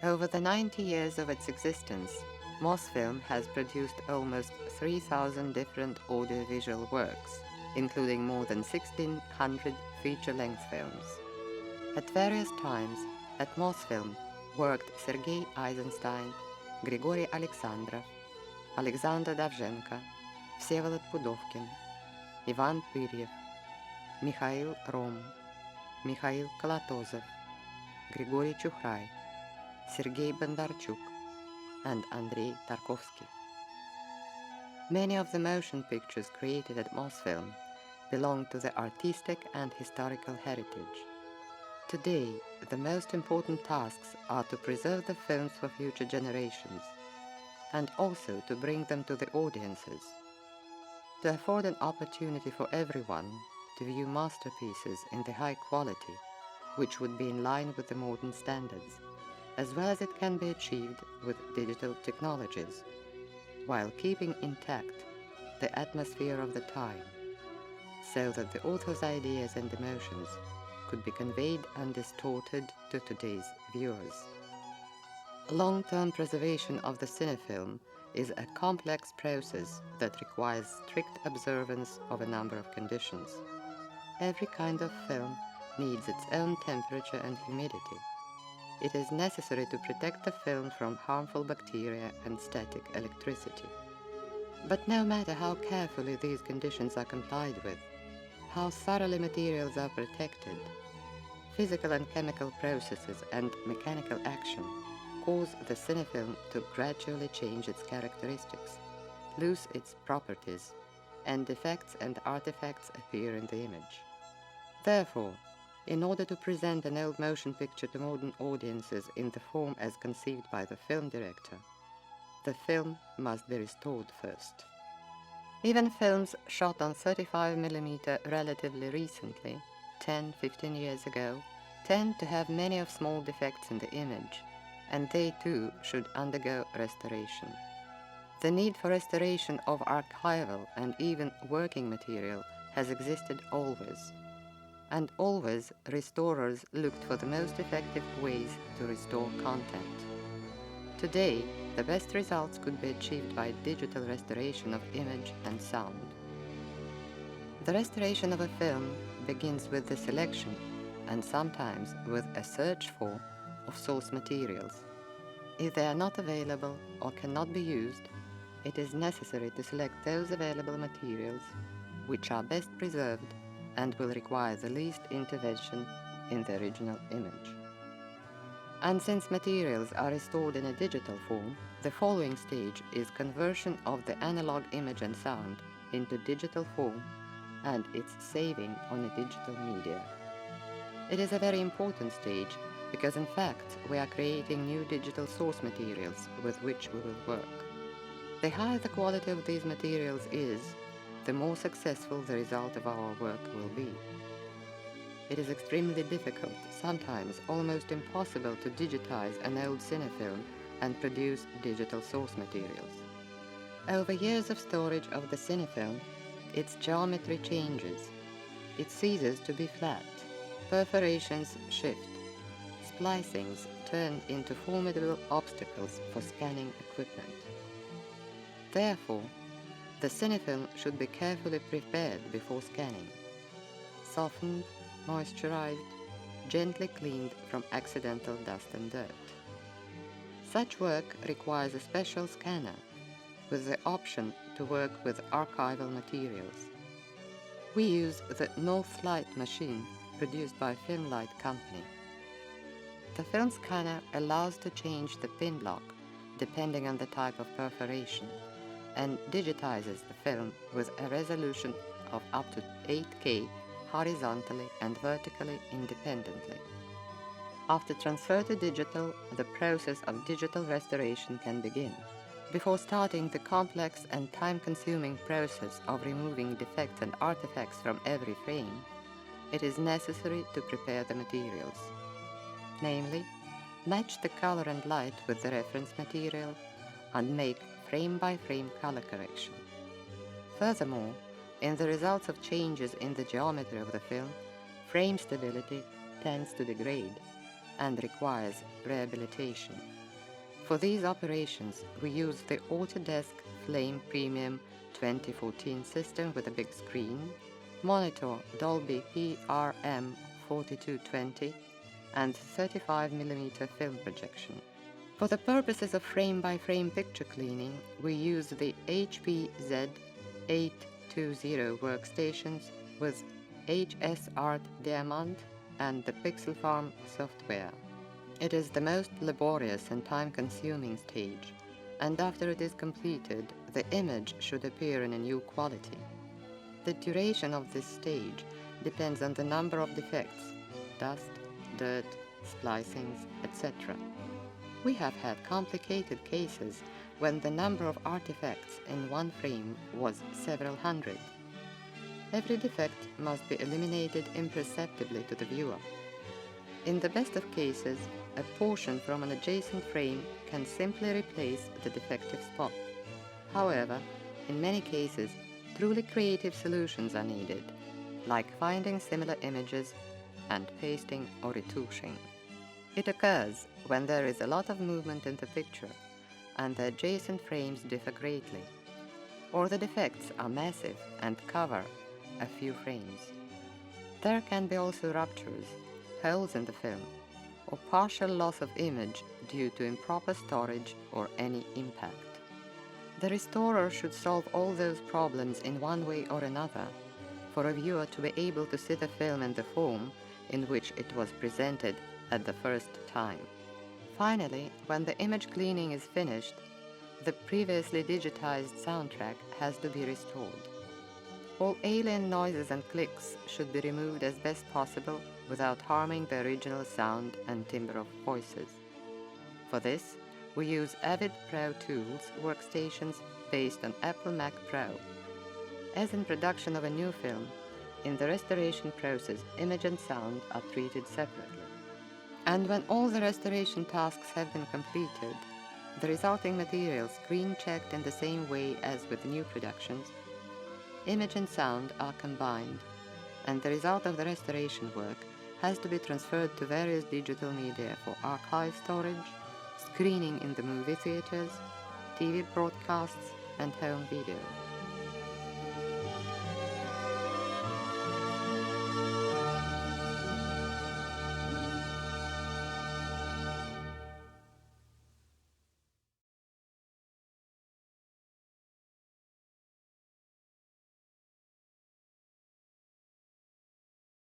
Over the 90 years of its existence, Mosfilm has produced almost 3,000 different audiovisual works, including more than 1,600 feature-length films. At various times, at Mosfilm worked Sergei Eisenstein, Grigory Alexandrov, Alexander Davzhenko, Всеволод Pudovkin, Ivan Pyryev, Mikhail Rom, Mikhail Kalatozov, Grigory Chukhrai, Sergei Bondarchuk, and Andrei Tarkovsky. Many of the motion pictures created at Mosfilm belong to the artistic and historical heritage. Today, the most important tasks are to preserve the films for future generations, and also to bring them to the audiences, to afford an opportunity for everyone to view masterpieces in the high quality, which would be in line with the modern standards, as well as it can be achieved with digital technologies, while keeping intact the atmosphere of the time, so that the author's ideas and emotions could be conveyed undistorted to today's viewers. Long-term preservation of the cinefilm is a complex process that requires strict observance of a number of conditions. Every kind of film needs its own temperature and humidity. It is necessary to protect the film from harmful bacteria and static electricity. But no matter how carefully these conditions are complied with, how thoroughly materials are protected, physical and chemical processes and mechanical action cause the cinefilm to gradually change its characteristics, lose its properties, and defects and artifacts appear in the image. Therefore, in order to present an old motion picture to modern audiences in the form as conceived by the film director, the film must be restored first. Even films shot on 35mm relatively recently, 10-15 years ago, tend to have many of small defects in the image, and they too should undergo restoration. The need for restoration of archival and even working material has existed always, and always restorers looked for the most effective ways to restore content. Today, the best results could be achieved by digital restoration of image and sound. The restoration of a film begins with the selection, and sometimes with a search for, of source materials. If they are not available or cannot be used, it is necessary to select those available materials which are best preserved and will require the least intervention in the original image. And since materials are restored in a digital form, the following stage is conversion of the analog image and sound into digital form and its saving on a digital media. It is a very important stage because in fact we are creating new digital source materials with which we will work. The higher the quality of these materials is, the more successful the result of our work will be. It is extremely difficult, sometimes almost impossible, to digitize an old cinefilm and produce digital source materials. Over years of storage of the cinefilm, its geometry changes. It ceases to be flat. Perforations shift. Splicings turn into formidable obstacles for scanning equipment. Therefore, the cinefilm should be carefully prepared before scanning, softened, moisturized, gently cleaned from accidental dust and dirt. Such work requires a special scanner with the option to work with archival materials. We use the Northlight machine produced by Filmlight Company. The film scanner allows to change the pin lock depending on the type of perforation, and digitizes the film with a resolution of up to 8K horizontally and vertically independently. After transfer to digital, the process of digital restoration can begin. Before starting the complex and time-consuming process of removing defects and artifacts from every frame, it is necessary to prepare the materials. Namely, match the color and light with the reference material and make frame-by-frame color correction. Furthermore, in the results of changes in the geometry of the film, frame stability tends to degrade and requires rehabilitation. For these operations, we use the Autodesk Flame Premium 2014 system with a big screen, monitor Dolby PRM 4220, and 35mm film projection. For the purposes of frame-by-frame picture cleaning, we use the HP Z820 workstations with HS Art Diamant and the Pixel Farm software. It is the most laborious and time-consuming stage, and after it is completed, the image should appear in a new quality. The duration of this stage depends on the number of defects, dust, dirt, splicings, etc. We have had complicated cases when the number of artifacts in one frame was several hundred. Every defect must be eliminated imperceptibly to the viewer. In the best of cases, a portion from an adjacent frame can simply replace the defective spot. However, in many cases, truly creative solutions are needed, like finding similar images and pasting or retouching. It occurs when there is a lot of movement in the picture and the adjacent frames differ greatly, or the defects are massive and cover a few frames. There can be also ruptures, holes in the film, or partial loss of image due to improper storage or any impact. The restorer should solve all those problems in one way or another for a viewer to be able to see the film in the form in which it was presented at the first time. Finally, when the image cleaning is finished, the previously digitized soundtrack has to be restored. All alien noises and clicks should be removed as best possible without harming the original sound and timbre of voices. For this, we use Avid Pro Tools workstations based on Apple Mac Pro. As in production of a new film, in the restoration process, image and sound are treated separately. And when all the restoration tasks have been completed, the resulting material screen-checked in the same way as with new productions, image and sound are combined, and the result of the restoration work has to be transferred to various digital media for archive storage, screening in the movie theaters, TV broadcasts, and home video.